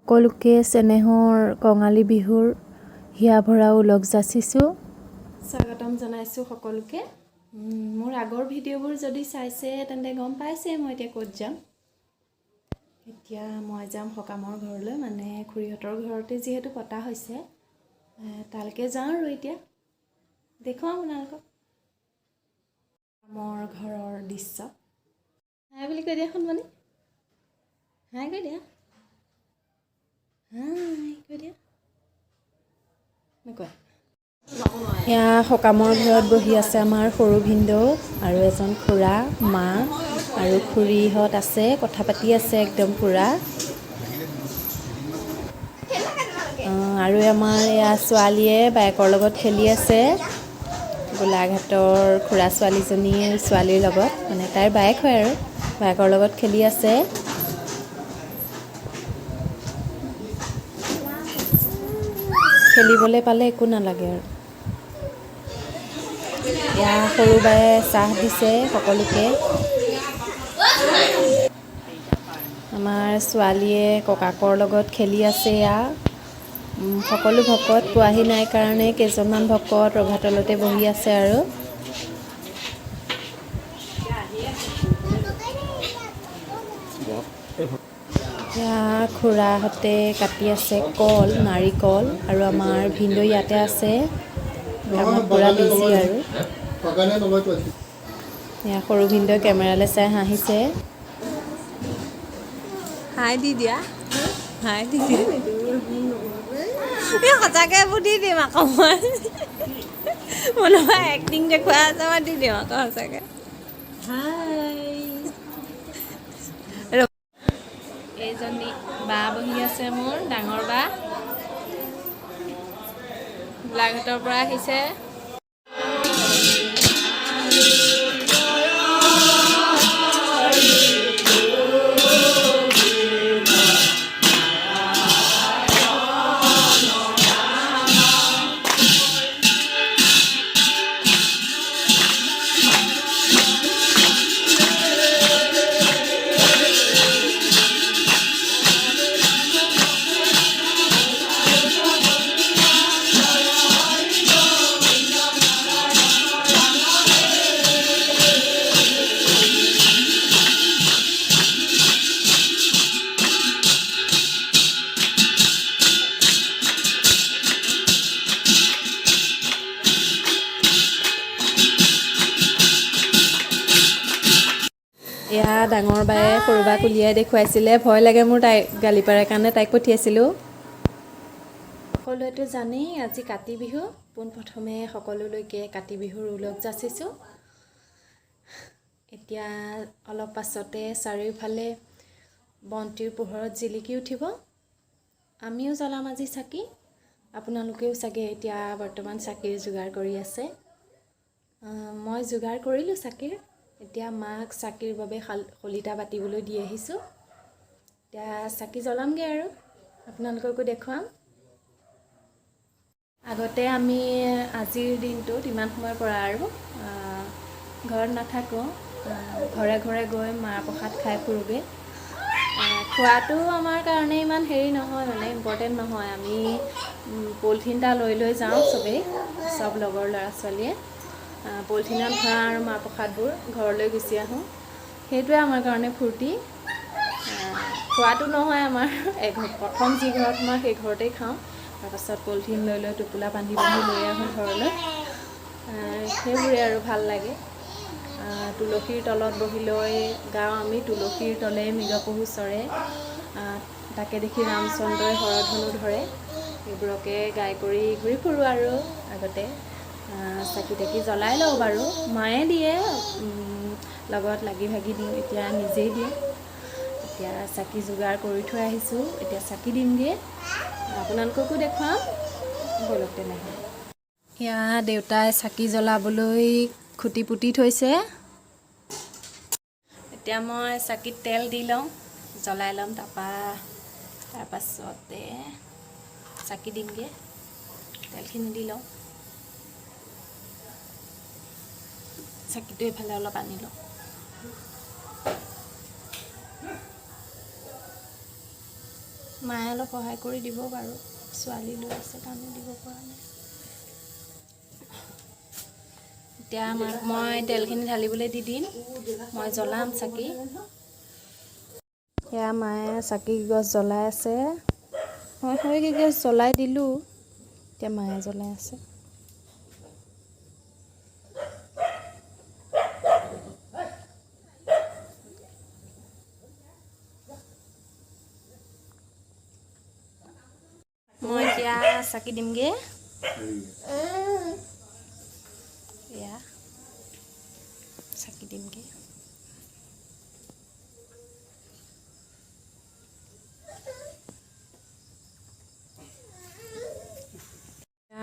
সকলোকে চেনেহৰ কঙালী বিহুৰ হিয়া ভৰা ওলগ যাচিছোঁ। স্বাগতম জনাইছোঁ সকলোকে। মোৰ আগৰ ভিডিঅ'বোৰ যদি চাইছে তেন্তে গম পাইছে মই এতিয়া ক'ত যাম। এতিয়া মই যাম সকামৰ ঘৰলৈ, মানে খুৰীহঁতৰ ঘৰতে যিহেতু পতা হৈছে, তালৈকে যাওঁ আৰু এতিয়া দেখুৱাম আপোনালোকক সকামৰ ঘৰৰ দৃশ্য। হাই বুলি কৈ দিয়া সোণমণি, হাই কৈ দিয়া, হাই কৈ দিয়া, নকয়। এয়া সকামৰ ঘৰত বহি আছে আমাৰ সৰু ভিনদেউ আৰু এজন খুৰা, মা আৰু খুৰীহঁত আছে, কথা পাতি আছে একদম পুৰা। আৰু আমাৰ এয়া ছোৱালীয়ে বায়েকৰ লগত খেলি আছে, গোলাঘাটৰ খুৰা ছোৱালীজনী ছোৱালীৰ লগত, মানে তাইৰ বায়েক হয় আৰু বায়েকৰ লগত খেলি আছে। খেলিবলৈ পালে একো নালাগে আৰু। এয়া সৰু বায়ে চাহ দিছে সকলোকে। আমাৰ ছোৱালীয়ে ককাকৰ লগত খেলি আছে। এয়া সকলো ভকত পোৱাহি নাই কাৰণে কেইজনমান ভকত ৰভাতলতে বহি আছে আৰু। এয়া খুৰাহঁতে কাটি আছে কল, নাৰিকল, আৰু আমাৰ ভিনদেউ ইয়াতে আছে, কামত পুৰা বিজি আৰু। এয়া সৰু ভিনদেউ কেমেৰালৈ চাই হাঁহিছে। হাই দি দিয়া, হাই দি দিয়া। এই সঁচাকৈ এইবোৰ দি দিম আকৌ মই নহয় এক্টিং দেখুৱাই আছে, মই দি দিম আকৌ সঁচাকৈ। হাই এইজনী বা বহি আছে, মোৰ ডাঙৰ বা, গোলাঘাটৰ পৰা আহিছে। এয়া ডাঙৰ বায়ে সৰু বাক উলিয়াই দেখুৱাইছিলে, ভয় লাগে মোৰ তাইক গালি পাৰে কাৰণে তাইক পঠিয়াইছিলোঁ। সকলোৱেতো জানেই আজি কাতি বিহু, পোনপ্ৰথমে সকলোলৈকে কাতি বিহুৰ ওলগ যাচিছোঁ। এতিয়া অলপ পাছতে চাৰিওফালে বন্তিৰ পোহৰত জিলিকি উঠিব। আমিও জ্বলাম আজি চাকি, আপোনালোকেও চাগে এতিয়া বৰ্তমান চাকিৰ যোগাৰ কৰি আছে। মই যোগাৰ কৰিলোঁ চাকিৰ। এতিয়া মাক চাকিৰ বাবে শলিতা বাতিবলৈ দি আহিছোঁ। এতিয়া চাকি জ্বলামগৈ আৰু আপোনালোককো দেখুৱাম। আগতে আমি আজিৰ দিনটোত ইমান সময়ৰ পৰা আৰু ঘৰত নাথাকোঁ, ঘৰে ঘৰে গৈ মাহ প্ৰসাদ খাই ফুৰোগৈ। খোৱাটো আমাৰ কাৰণে ইমান হেৰি নহয়, মানে ইম্পৰ্টেণ্ট নহয়। আমি পলিথিন এটা লৈ লৈ যাওঁ চবেই, চব লগৰ ল'ৰা ছোৱালীয়ে পলিথিনত ভৰা আৰু মাহ প্ৰসাদবোৰ ঘৰলৈ গুচি আহোঁ। সেইটোৱে আমাৰ কাৰণে ফূৰ্তি। খোৱাটো নহয় আমাৰ, প্ৰথম যি ঘৰত মই সেই ঘৰতেই খাওঁ, তাৰপাছত পলিথিন লৈ লৈ টোপোলা বান্ধি বান্ধি লৈ আহোঁ ঘৰলৈ। সেইবোৰে আৰু ভাল লাগে। তুলসীৰ তলত বহি লৈ গাওঁ আমি, তুলসীৰ তলে মৃগপহু চৰে, তাকে দেখি ৰামচন্দ্ৰই হৰধনু ধৰে, সেইবোৰকে গাই কৰি ঘূৰি ফুৰোঁ আৰু। আগতে চাকি তাকি জ্বলাই লওঁ বাৰু, মায়ে দিয়ে, লগত লাগি ভাগি দিওঁ, এতিয়া নিজেই দিওঁ। এতিয়া চাকি যোগাৰ কৰি থৈ আহিছোঁ, এতিয়া চাকি দিমগৈ, আপোনালোককো দেখুৱাম, ব'লক তেনেহ'লে। এয়া দেউতাই চাকি জ্বলাবলৈ খুটি পুতি থৈছে। এতিয়া মই চাকিত তেল দি লওঁ, জ্বলাই ল'ম, তাৰপাছতে চাকি দিমগৈ। তেলখিনি দি লওঁ, চাকিটো এইফালে অলপ আনি লওঁ। মায়ে অলপ সহায় কৰি দিব বাৰু, ছোৱালী লৈ আছে কাৰণে দিব পৰা নাই। এতিয়া মই তেলখিনি ঢালিবলৈ দি দিম, মই জ্বলাম চাকি। সেয়া মায়ে চাকি গছ জ্বলাই আছে, মই খৰি গছ জ্বলাই দিলোঁ, এতিয়া মায়ে জ্বলাই আছে। মই এতিয়া চাকি দিমগৈ। এয়া চাকি দিমগৈ।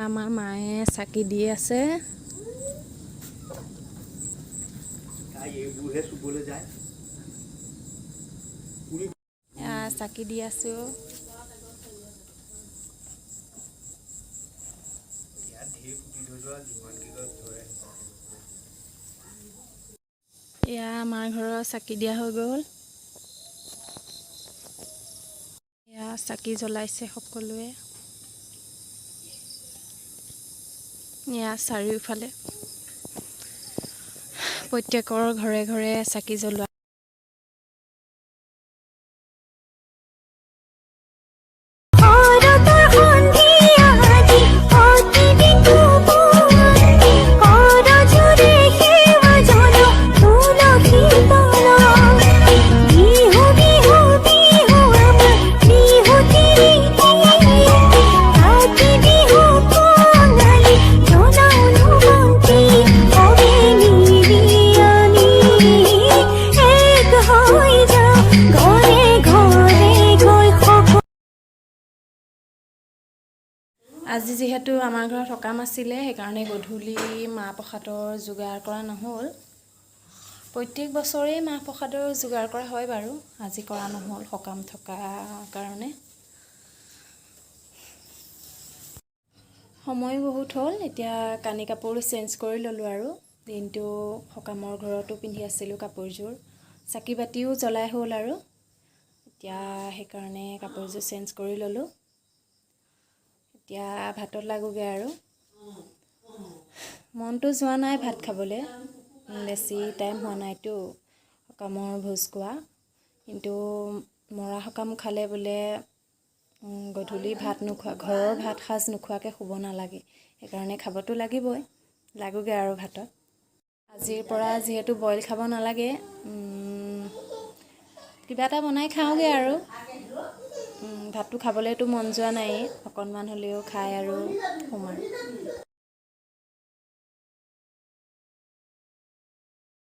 আমাৰ মায়ে চাকি দি আছে। চাকি দি আছোঁ। এয়া আমাৰ ঘৰৰ চাকি দিয়া হৈ গ'ল। এয়া চাকি জ্বলাইছে সকলোৱে। এয়া চাৰিওফালে প্ৰত্যেকৰ ঘৰে ঘৰে চাকি জ্বলোৱা। আজি যিহেতু আমাৰ ঘৰত সকাম আছিলে, সেইকাৰণে গধূলি মাহ প্ৰসাদৰ যোগাৰ কৰা নহ'ল। প্ৰত্যেক বছৰেই মাহ প্ৰসাদৰ যোগাৰ কৰা হয় বাৰু, আজি কৰা নহ'ল সকাম থকা কাৰণে। সময়ো বহুত হ'ল, এতিয়া কানি কাপোৰ চেঞ্জ কৰি ল'লোঁ আৰু। দিনটো সকামৰ ঘৰতো পিন্ধি আছিলোঁ কাপোৰযোৰ, চাকি বাতিও জ্বলাই হ'ল আৰু। এতিয়া সেইকাৰণে কাপোৰযোৰ চেঞ্জ কৰি ল'লোঁ। এতিয়া ভাতত লাগোগৈ আৰু। মনটো যোৱা নাই ভাত খাবলৈ, বেছি টাইম হোৱা নাইতো সকামৰ ভোজ খোৱা। কিন্তু মৰা সকাম খালে বোলে গধূলি ভাত নোখোৱা, ঘৰৰ ভাত সাজ নোখোৱাকৈ শুব নালাগে, সেইকাৰণে খাবতো লাগিবই। লাগোগৈ আৰু ভাতত। আজিৰ পৰা যিহেতু বইল খাব নালাগে, কিবা এটা বনাই খাওঁগৈ আৰু। ভাতটো খাবলৈতো মন যোৱা নাই, অকণমান হ'লেও খাই আৰু শুম আৰু।